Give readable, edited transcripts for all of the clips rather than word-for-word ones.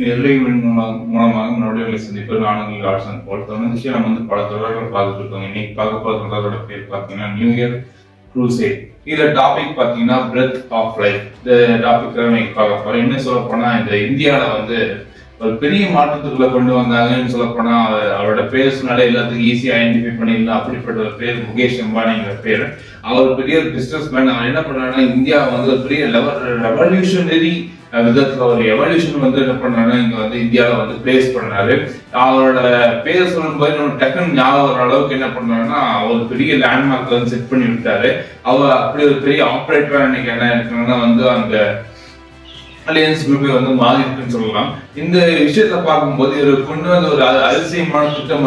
எல்லைகளின் மூலமாக மறுபடியும் சந்திப்பு நானுங்கள் ஆட்சன் போல் தொடர்ந்து நம்ம பல தொடர்கள் பார்த்துட்டு இருக்கோம். இன்னைக்கு பார்க்க போற தொடரோட பேர் பார்த்தீங்கன்னா நியூ இயர் க்ரூசேட். இதுல டாபிக் பார்த்தீங்கன்னா பிரெத் ஆஃப் லைஃப். இந்த டாபிக் இன்னைக்கு பார்க்க போறோம். என்ன சொல்ல போனா இந்த இந்தியாவில ஒரு பெரிய மாற்றத்துக்குள்ள கொண்டு வந்தாங்கன்னு சொல்ல போனா அவரோட பேர் சொன்னாலே எல்லாத்துக்கும் ஈஸியா ஐடென்டிஃபை பண்ணிடலாம். அப்படிப்பட்ட ஒரு பேர் முகேஷ் அம்பானிங்கிற பேர். அவர் பெரிய பிசினஸ் மேன். அவர் என்ன பண்ணாருன்னா இந்தியா ஒரு பெரிய ரெவல்யூஷனரி விதத்துல ஒரு எவல்யூஷன் என்ன பண்ணாருன்னா இங்க இந்தியாவில பிளேஸ் பண்ணாரு. அவரோட பேர் சொல்லும்போது நம்ம டக்குன்னு ஞாபகம் வர அளவுக்கு என்ன பண்ணாருன்னா ஒரு பெரிய லேண்ட்மார்க் செட் பண்ணி விட்டாரு. அவர் அப்படி ஒரு பெரிய ஆப்ரேட்டரா இன்னைக்கு என்ன இருக்குன்னா அந்த அலையன்ஸ் குரூப்பே மாறி இருக்குன்னு சொல்லலாம். இந்த விஷயத்த பார்க்கும்போது இவர் கொண்டு வந்த ஒரு அதிசயமான திட்டம்,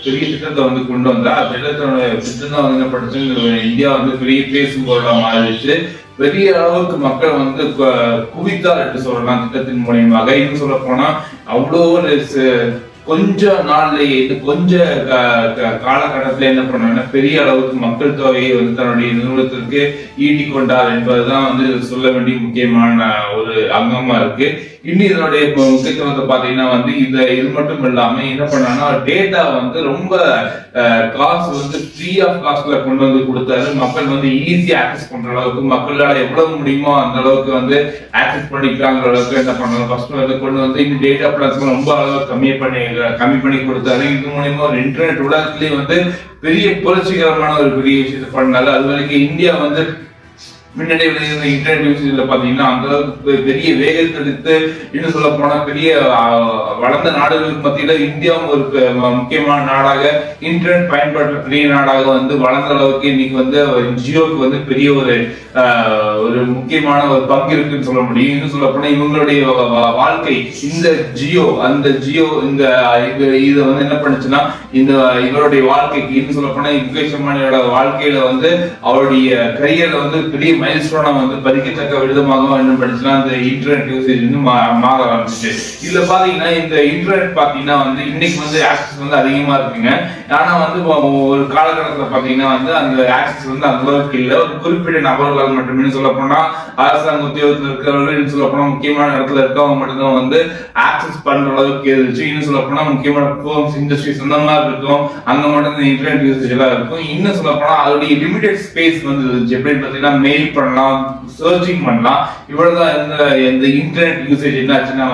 பெரிய திட்டத்தை கொண்டு வந்தா திட்டத்தோட திட்டம் தான் என்ன பண்ணுச்சு, இந்தியா பெரிய பேசும் பொருளா மாறிடுச்சு. பெரிய அளவுக்கு மக்கள் குவித்தார் என்று சொல்லலாம் திட்டத்தின் மூலியமாக. இன்னும் சொல்ல போனா அவ்வளோ ஒரு கொஞ்ச நாள்லயே கொஞ்ச காலகட்டத்துல என்ன பண்ணாங்கன்னா பெரிய அளவுக்கு மக்கள் தொகையை தன்னுடைய நிறுவனத்திற்கு ஈட்டி கொண்டார் என்பதுதான் சொல்ல வேண்டிய முக்கியமான ஒரு அங்கமா இருக்கு. இன்னும் இதனுடைய முக்கியத்துவத்தை பாத்தீங்கன்னா இது மட்டும் இல்லாம என்ன பண்ணாங்கன்னா டேட்டா ரொம்ப காசு ஃப்ரீ ஆஃப் காஸ்ட்ல கொண்டு கொடுத்தாரு. மக்கள் ஈஸியா ஆக்சஸ் பண்ற அளவுக்கு, மக்களால எவ்வளவு முடியுமோ அந்த அளவுக்கு ஆக்சஸ் பண்ணிக்கிறாங்கிற அளவுக்கு என்ன பண்ணாங்க ஃபர்ஸ்ட் கொண்டு இன்னும் டேட்டா பிளான்ஸ் ரொம்ப அளவுக்கு கம்மி பண்ணி கொடுத்தாரு. இது மூலியமா ஒரு இன்டர்நெட் உலகத்திலேயே பெரிய புரட்சிகரமான ஒரு பெரிய விஷயத்தை பண்ணாரு. அது வரைக்கும் இந்தியா முன்னாடி இன்டர்நெட் யூசேஜ்ல பாத்தீங்கன்னா அந்த அளவுக்கு பெரிய வேகத்தை எடுத்து இன்னும் சொல்ல போனா பெரிய வளர்ந்த நாடுகளுக்கு மத்தியில இந்தியாவும் ஒரு முக்கியமான நாடாக இன்டர்நெட் பயன்பாட்டு பெரிய நாடாக வளர்ந்த அளவுக்கு இன்னைக்கு ஜியோக்கு பெரிய ஒரு முக்கியமான ஒரு பங்கு இருக்குன்னு சொல்ல முடியும். இன்னும் சொல்ல போனா இவங்களுடைய வாழ்க்கை இந்த ஜியோ இந்த இதை என்ன பண்ணுச்சுன்னா இவருடைய வாழ்க்கைக்கு இன்னும் சொல்ல போனா முகேஷ் அம்பானியோட வாழ்க்கையில அவருடைய கரியர்ல பெரிய மைல்ஸ்டோனா பதிக்கத்தக்க விதமாக என்ன பண்ணுச்சுன்னா இந்த இன்டர்நெட் யூசேஜ் மாற ஆரம்பிச்சு. இதுல பாத்தீங்கன்னா இந்த இன்டர்நெட் பாத்தீங்கன்னா இன்னைக்கு ஆக்சஸ் அதிகமா இருக்குங்க. ஆனா ஒரு காலகட்டத்துல பாத்தீங்கன்னா அந்த ஆக்சஸ் அந்த அளவுக்கு இல்ல. ஒரு குறிப்பிட்ட நபர்களால் மட்டுமே சொல்ல போனா அரசாங்க உத்தியோகத்தில் இருக்கிறவர்கள் சொல்ல போனா முக்கியமான இடத்துல இருக்கவங்க மட்டும்தான் ஆக்சஸ் பண்ற அளவுக்கு இருந்துச்சு. இன்னும் சொல்ல போனா முக்கியமான ஃபோர்ம்ஸ் இண்டஸ்ட்ரீஸ் அந்த மாதிரி இருக்கும், அங்க மட்டும் இந்த இன்டர்நெட் யூசேஜ் எல்லாம் இருக்கும். இன்னும் சொல்ல போனா அதோடைய லிமிடெட் ஸ்பேஸ் இருந்துச்சு. எப்படின்னு பாத்தீங்கன்னா மெயில் பண்ணலாம், சர்ச்சிங் பண்ணலாம், இவ்வளவுதான் இந்த இன்டர்நெட் யூசேஜ் என்னாச்சுன்னா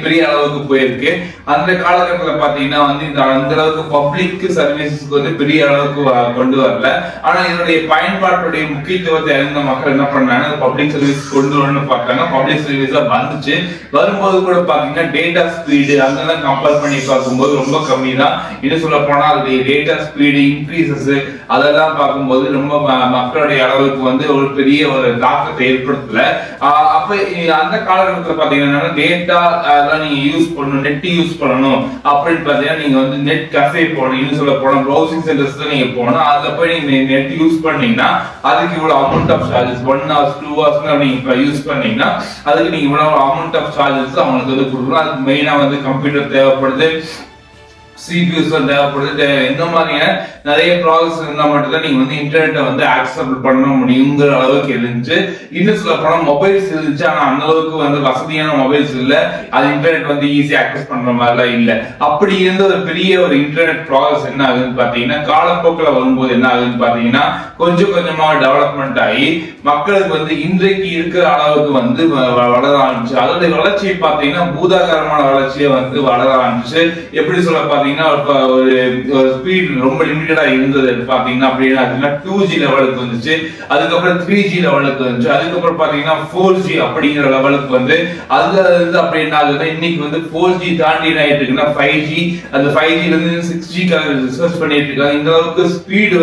பெரிய அளவுக்கு போயிருக்கு. அந்த காலகட்டத்தில் பாத்தீங்கன்னா இந்த அந்த அளவுக்கு பப்ளிக் சர்வீசஸ்க்கு பெரிய அளவுக்கு கொண்டு வரல. ஆனா இதனுடைய பயன்பாட்டுடைய முக்கியத்துவத்தை அறிந்த மக்கள் என்ன பண்ணாங்க, பப்ளிக் சர்வீஸ் கொண்டு வரணும்னு பார்த்தாங்க. பப்ளிக் சர்வீஸ்ல வந்துச்சு. வரும்போது கூட பாத்தீங்கன்னா டேட்டா ஸ்பீடு அதெல்லாம் கம்பேர் பண்ணி பார்க்கும்போது ரொம்ப கம்மி தான். இன்னும் சொல்ல போனா அதோடைய டேட்டா ஸ்பீடு இன்க்ரீசஸ் அதெல்லாம் பார்க்கும்போது ரொம்ப மக்களுடைய அளவுக்கு ஒரு பெரிய ஒரு தாக்கத்தை ஏற்படுத்தல. அப்ப அந்த காலகட்டத்தில் பாத்தீங்கன்னா டேட்டா அதெல்லாம் நீங்க யூஸ் பண்ணணும், நெட் யூஸ் பண்ணணும் அப்படின்னு பாத்தீங்கன்னா நீங்க நெட் கஃபே போகணும். இன்னும் சொல்ல போனா ப்ரௌசிங் சென்டர்ஸ் நீங்க போகணும். அதுல போய் நீங்க நெட் யூஸ் பண்ணீங்கன்னா அதுக்கு இவ்வளவு amount of charges 1 hours 2 hours நீங்க யூஸ் பண்ணீங்கன்னா அதுக்கு நீங்க இவ்வளவு அமௌண்ட் ஆஃப் சார்ஜஸ் அவங்களுக்கு கொடுக்கணும். அதுக்கு மெயினா கம்ப்யூட்டர் தேவைப்படுது, சிபியூஸ் தேவைப்படுது. இந்த மாதிரியான நிறைய ப்ராசஸ் இருந்தா மட்டும்தான் நீங்க இன்டர்நெட்டை ஆக்சஸ் பண்ண முடியுங்கிற அளவுக்கு இருந்துச்சு. இன்னும் சொல்ல போனா மொபைல்ஸ் இருந்துச்சு. ஆனா அந்த அளவுக்கு வசதியான மொபைல்ஸ் இல்ல. அது இன்டர்நெட் ஈஸியா ஆக்சஸ் பண்ற மாதிரிலாம் இல்ல. அப்படி இருந்த ஒரு பெரிய ஒரு இன்டர்நெட் ப்ராசஸ் என்ன ஆகுதுன்னு பாத்தீங்கன்னா காலப்போக்கில் வரும்போது என்ன ஆகுதுன்னு பாத்தீங்கன்னா கொஞ்சம் கொஞ்சமா டெவலப்மெண்ட் ஆகி மக்களுக்கு இன்றைக்கு இருக்கிற அளவுக்கு வளர ஆரம்பிச்சு. அதோடைய வளர்ச்சியை பாத்தீங்கன்னா பூதாகரமான வளர்ச்சியை வளர ஆரம்பிச்சு. எப்படி சொல்ல பாத்தீங்கன்னா ஒரு ஸ்பீட் ரொம்ப லிமிட்டடா இருந்தது பாத்தீங்கன்னா அப்படின்னா 2G லெவலுக்கு வந்துச்சு. அதுக்கப்புறம் 3G லெவலுக்கு வந்துச்சு. அதுக்கப்புறம் பாத்தீங்கன்னா 4G அப்படிங்கிற லெவலுக்கு அதுல இருந்து அப்படி என்ன ஆகுதுன்னா இன்னைக்கு 4G தாண்டி ஆயிட்டு இருக்குன்னா 5G, அந்த 5G ல இருந்து 6G ரிசர்ச் பண்ணிட்டு இருக்காங்க. இந்த அளவுக்கு ஸ்பீடு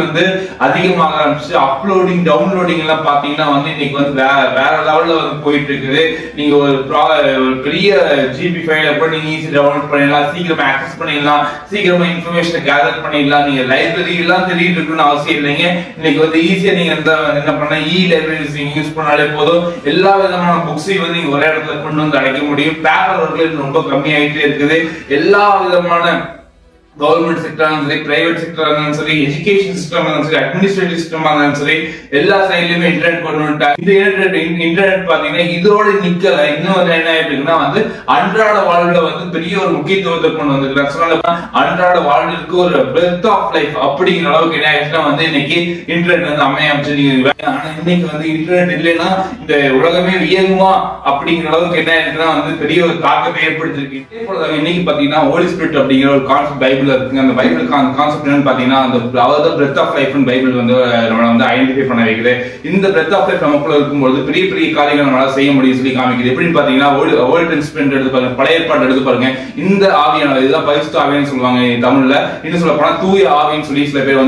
அதிகமாக ஆரம்பிச்சு. அப்லோடிங் டவுன்லோடிங் எல்லாம் பாத்தீங்கன்னா இன்னைக்கு வேற லெவல்ல போயிட்டு இருக்குது. நீங்க ஒரு பெரிய ஜிபி ஃபைல கூட நீங்க ஈஸி டவுன்லோட் பண்ணிடலாம், சீக்கிரமா ஆக்சஸ் பண்ணிடலாம், சீக்கிரமா இன்ஃபர்மேஷனை கேதர் பண்ணிடலாம். நீங்க லைப்ரரி எல்லாம் தெரியிட்டு இருக்குன்னு அவசியம் இல்லைங்க. இன்னைக்கு ஈஸியா நீங்க என்ன பண்ண லைப்ரரிஸ் நீங்க யூஸ் பண்ணாலே போதும். எல்லா விதமான புக்ஸையும் நீங்க ஒரே இடத்துல கொண்டு அடைக்க முடியும். பேப்பர் ஒர்க்ல ரொம்ப கம்மி ஆயிட்டே இருக்குது. எல்லா விதமான கவர்மெண்ட் செக்டரா இருந்தாலும் சரி, பிரைவேட் செக்டரா இருந்தாலும் சரி, எஜுகேஷன் சிஸ்டம் இருந்தாலும் சரி, அட்மினிஸ்ட்ரேட்டிவ் சிஸ்டமா இருந்தாலும் சரி, எல்லா சைட்லயுமே இன்டர்நெட் கொண்டு வந்துட்டாங்க. இந்த இன்டர்நெட் பாத்தீங்கன்னா இதோட நிக்கல. இன்னும் என்ன ஆயிட்டு இருக்குன்னா அன்றாட வாழ்வுல பெரிய ஒரு முக்கியத்துவத்தை கொண்டு வந்திருக்காங்க. அன்றாட வாழ்வுக்கு ஒரு பிரெத் ஆஃப் லைஃப் அப்படிங்கிற அளவுக்கு என்ன ஆயிடுச்சுன்னா இன்னைக்கு இன்டர்நெட் அமைய அமைச்சு. ஆனா இன்னைக்கு இன்டர்நெட் இல்லைன்னா இந்த உலகமே வியங்குமா அப்படிங்கிற அளவுக்கு என்ன ஆயிருக்குன்னா பெரிய ஒரு தாக்கத்தை ஏற்படுத்திருக்கு. இதே போல இன்னைக்கு பாத்தீங்கன்னா ஹோலி ஸ்பிரிட் அப்படிங்கிற ஒரு கான்செப்ட் பைபிள் இருக்குங்க. அந்த பைபிளுக்கான கான்செப்ட் என்னன்னு பாத்தீங்கன்னா அதாவது பிரெத் ஆஃப் லைஃப் பைபிள் நம்மள ஐடென்டிஃபை பண்ண வைக்குது. இந்த பிரெத் ஆஃப் லைஃப் நமக்குள்ள இருக்கும்போது பெரிய பெரிய காரியங்கள் நம்மளால செய்ய முடியும் சொல்லி காமிக்குது. எப்படின்னு பாத்தீங்கன்னா ஓல்ட் டெஸ்டமென்ட் எடுத்து பாருங்க, பழைய ஏற்பாடு எடுத்து பாருங்க. இந்த ஆவியானது இதுதான் பரிசுத்த ஆவின்னு சொல்லுவாங்க தமிழ்ல. இன்னும் சொல்ல போனா தூய ஆவின்னு சொல்லி சில பேர்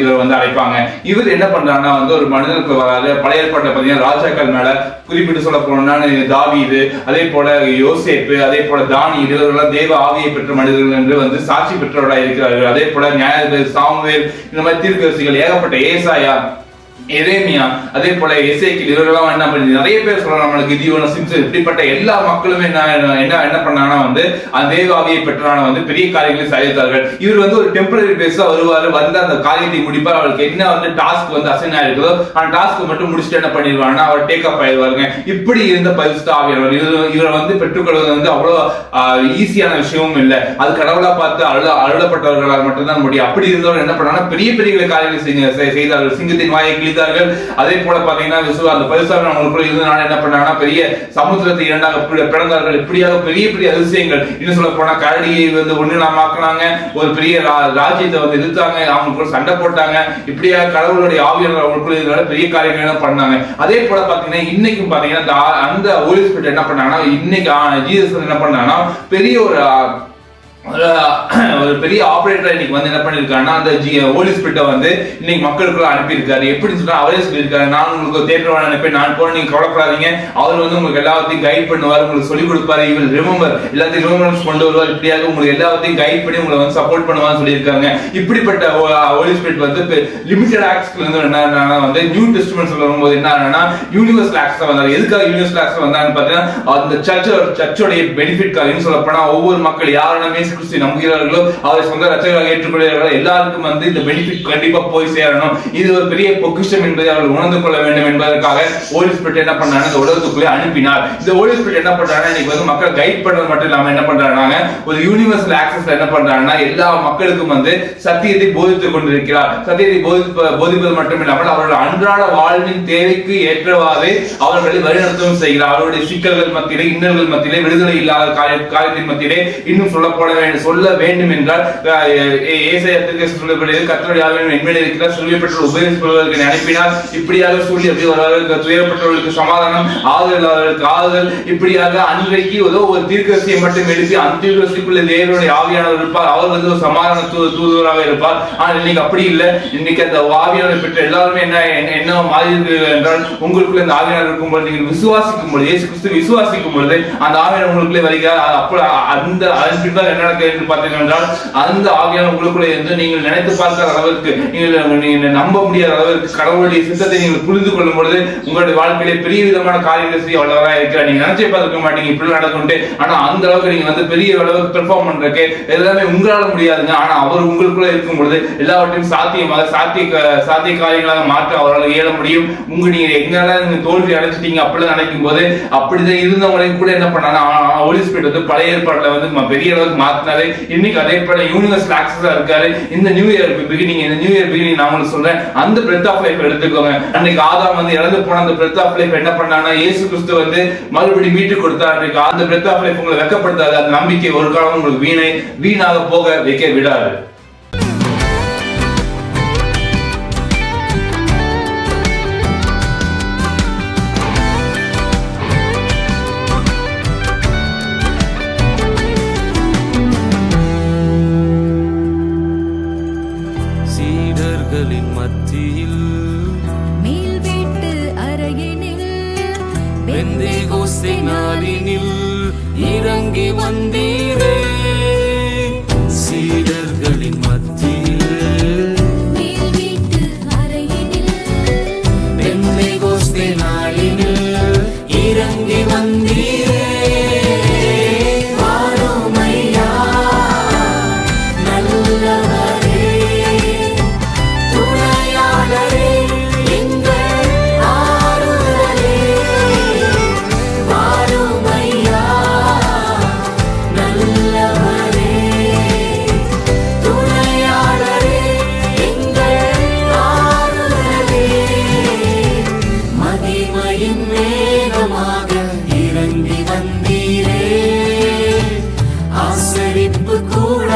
இவர் அழைப்பாங்க. இவர் என்ன பண்றாங்கன்னா ஒரு மனிதனுக்கு வராது. பழைய ஏற்பாட்டை பாத்தீங்கன்னா ராஜாக்கள் மேல குறிப்பிட்டு சொல்ல போனோம்னா தாவீது, அதே போல யோசேப்பு, அதே போல தானியேல், இவர்களெல்லாம் தேவ ஆவியை பெற்ற மனிதர்கள் என்று சாட்சி பெற்றவர்களாக இருக்கிறார்கள். அதே போல நியாயாதிபதி சாமுவேல், இந்த மாதிரி தீர்க்கதரிசிகள் ஏகப்பட்ட, ஏசாயா, எரேமியா, அதே போல எசேக்கியேல், இவர்களெல்லாம் என்ன பண்ணி நிறைய பேர் சொல்றாங்க நம்மளுக்கு கிதியோன், சிம்சன், இப்படிப்பட்ட எல்லா மக்களுமே என்ன பண்ணாங்கன்னா அந்த தேவாவியை பெற்றான பெரிய காரியங்களை சாதித்தார்கள். இவர் ஒரு டெம்பரரி பேஸா வருவாரு, அந்த காரியத்தை முடிப்பார். அவருக்கு என்ன டாஸ்க் அசைன் ஆயிருக்குதோ அந்த டாஸ்க் மட்டும் முடிச்சுட்டு என்ன பண்ணிடுவாங்கன்னா அவர் டேக் அப் ஆயிடுவாருங்க. இப்படி இருந்த பரிசுத்த ஆவியானவர் இவரை பெற்றுக்கொள்வது அவ்வளவு ஈஸியான விஷயமும் இல்லை. அது கடவுளா பார்த்து அருளப்பட்டவர்களால் மட்டும்தான் முடியும். அப்படி இருந்தவர் என்ன பண்ணாங்கன்னா பெரிய பெரிய காரியங்களை செய்தார்கள். சிங்கத்தின் வாயை கிழித்தார்கள். அதே போல பாத்தீங்கன்னா அந்த பரிசுத்தவாவியானவர் அவங்களுக்குள்ள இருந்தனால என்ன பண்ணாங்கன்னா பெரிய சமுத்திரத்தை இரண்டாக பிளந்தார்கள். இப்படியாக பெரிய பெரிய அதிசயங்கள். இன்னும் சொல்ல போனா கரடியை ஒண்ணுனாமாக்குனாங்க, ஒரு பெரிய ராஜ்யத்தை எதிர்த்தாங்க, அவங்களுக்குள்ள சண்டை போட்டாங்க. இப்படியாக கடவுளுடைய ஆவியானவர் அவங்களுக்குள்ள பெரிய காரியங்கள் பண்ணாங்க. அதே போல பாத்தீங்கன்னா இன்னைக்கும் பாத்தீங்கன்னா அந்த ஹோலி ஸ்பிரிட் என்ன பண்ணாங்கன்னா இன்னைக்கு ஜீசஸ் என்ன பண்ணாங்கன்னா பெரிய ஒரு பெரிய ஆபரேட்டர் இன்னைக்கு என்ன பண்ணிருக்காருன்னா அந்த ஹோலி ஸ்பிரிட்டை இன்னைக்கு மக்களுக்குள்ள அனுப்பியிருக்காரு. எப்படி சொன்னா அவரே சொல்லியிருக்காரு, நான் உங்களுக்கு தேற்றவான அனுப்பி நான் போன, நீங்க கவலைப்படாதீங்க, அவர் உங்களுக்கு எல்லாத்தையும் கைட் பண்ணுவார், உங்களுக்கு சொல்லிக் கொடுப்பாரு, இவர் ரிமெம்பர் எல்லாத்தையும் ரிமெம்பரன்ஸ் கொண்டு வருவார். இப்படியாக உங்களுக்கு எல்லாத்தையும் கைட் பண்ணி உங்களை சப்போர்ட் பண்ணுவான்னு சொல்லியிருக்காங்க. இப்படிப்பட்ட ஹோலி ஸ்பிரிட் லிமிடெட் ஆக்ட்ஸ்ல என்னன்னா நியூ டெஸ்டமென்ட் வரும்போது என்ன யூனிவர்சல் ஆக்ட்ஸ் வந்தாரு. எதுக்காக யூனிவர்சல் ஆக்ட்ஸ் வந்தான்னு பாத்தீங்கன்னா அந்த சர்ச்சோடைய பெனிஃபிட்காக சொல்ல போனா ஒவ்வொரு மக்கள் யாருமே நம்புகிறார்களோ அவரை சொந்த ரட்சகராக ஏற்றுக்கொள்கிறார்களோ எல்லாருக்கும் இந்த பெனிஃபிட் கண்டிப்பா போய் சேரணும். இது ஒரு பெரிய பொக்கிஷம் என்பதை அவர்கள் உணர்ந்து கொள்ள வேண்டும் என்பதற்காக ஹோலி ஸ்பிரிட் என்ன பண்றாங்க இந்த உலகத்துக்குள்ளே அனுப்பினார். இந்த ஹோலி ஸ்பிரிட் என்ன பண்றாங்கன்னா இன்னைக்கு மக்கள் கைட் பண்றது மட்டும் இல்லாம என்ன பண்றாங்க ஒரு யூனிவர்சல் ஆக்சஸ் என்ன பண்றாங்கன்னா எல்லா மக்களுக்கும் சத்தியத்தை போதித்துக் கொண்டிருக்கிறார். சத்தியத்தை போதிப்பது மட்டும் இல்லாமல் அவர்கள் அன்றாட வாழ்வின் தேவைக்கு ஏற்றவாறு அவர்களை வழிநடத்தவும் செய்கிறார். அவருடைய சிக்கல்கள் மத்தியிலே, இன்னல்கள் மத்தியிலே, விடுதலை இல்லாத காரியத்தின் மத்தியிலே இன்னும் சொல்ல வேண்டும் என்றால் ஏசாயாவுக்கு சொல்லப்படுகிறது, கர்த்தருடைய ஆவியானவர் என்மேல் இருக்கிறார், சிலுவைப்பட்டவர்கள் உபதேசிப்பவர்களுக்கு அனுப்பினார். இப்படியாக சொல்லி அப்படி வருவார்கள், துயரப்பட்டவர்களுக்கு சமாதானம், ஆறுதல் ஆறுதல். இப்படியாக அன்றைக்கு ஒரு தீர்க்கதரிசியை மட்டும் எழுப்பி அந்த தீர்க்கதரிசிக்குள்ள தேவனுடைய ஆவியானவர் இருப்பார். அவர் ஒரு சமாதான தூதுவராக இருப்பார். ஆனால் இன்னைக்கு அப்படி இல்லை. இன்னைக்கு அந்த ஆவியானவர் பெற்ற எல்லாருமே என்ன மாறி இருக்கிறது என்றால் உங்களுக்குள்ள இந்த ஆவியானவர் இருக்கும்போது நீங்கள் விசுவாசிக்கும் பொழுது, இயேசு கிறிஸ்து விசுவாசிக்கும் பொழுது அந்த ஆவியானவர் உங்களுக்குள்ளே வருகிறார். அப்போ அந்த அதன் பின்னால் என்ன நடக்கிறது பார்த்தீங்கன்னா அந்த ஆவியானவர் உங்களுக்குள்ளே இருந்து நீங்கள் நினைத்து பார்க்கிற அளவிற்கு, நீங்கள் நம்ப முடியாத அளவிற்கு கடவுளுடைய சித்தத்தை நீங்கள் புரிந்து கொள்ளும் பொழுது உங்களுடைய வாழ்க்கையிலே பெரிய விதமான காரியங்கள் செய்ய வல்லவராக இருக்கிறார். நீங்க நினைச்சே பார்க்க மாட்டீங்க இப்படி நடந்துட்டு. ஆனா அந்த அளவுக்கு நீங்க பெரிய அளவுக்கு பெர்ஃபார்ம் பண்றதுக்கு எல்லாமே உங்களால முடியாதுங்க. ஆனா அவர் உங்களுக்குள்ள இருக்கும் பொழுது எல்லாவற்றையும் சாத்திய காரியங்களாக மாற்ற அவரால் இயல முடியும். நீங்க எங்கெல்லாம் நீங்க தோல்வி அடைச்சிட்டீங்க அப்படிலாம் நினைக்கும் போது அப்படிதான் இருந்தவங்களையும் கூட என்ன பண்ணாங்க ஹோலி ஸ்பிரிட் பழைய ஏற்பாடுல பெரிய அளவுக்கு மாத்தினாரு. இன்னைக்கு அதே போல யூனிவர்சல் ஆக்சஸா இருக்காரு. இந்த நியூ இயர் பிகினிங் நான் உங்களுக்கு சொல்றேன், அந்த பிரெத் ஆஃப் லைஃப் எடுத்துக்கோங்க. அன்னைக்கு ஆதாம் இறந்து போன அந்த பிரெத் ஆஃப் லைஃப் என்ன பண்ணாங்கன்னா இயேசு கிறிஸ்து மறுபடியும் மீட்டு கொடுத்தாரு. அந்த பிரெத் ஆஃப் லைஃப் உங்களை வெட்கப்படுத்தாது. அந்த நம்பிக்கை ஒரு காலம் உங்களுக்கு வீணாக போக வைக்க விடாது. மத்தியில் மேல் வீட்டு அறையினில் பெந்தேகோஸ்தே நாளினில் இறங்கி வந்தீரே. சீடர்களின் மத்தியில் மேல் வீட்டு அறையினில் பெந்தேகோஸ்தே நாளினில் இறங்கி வந்தீரே. வாரோமையா நல்ல பரிப்பு கூட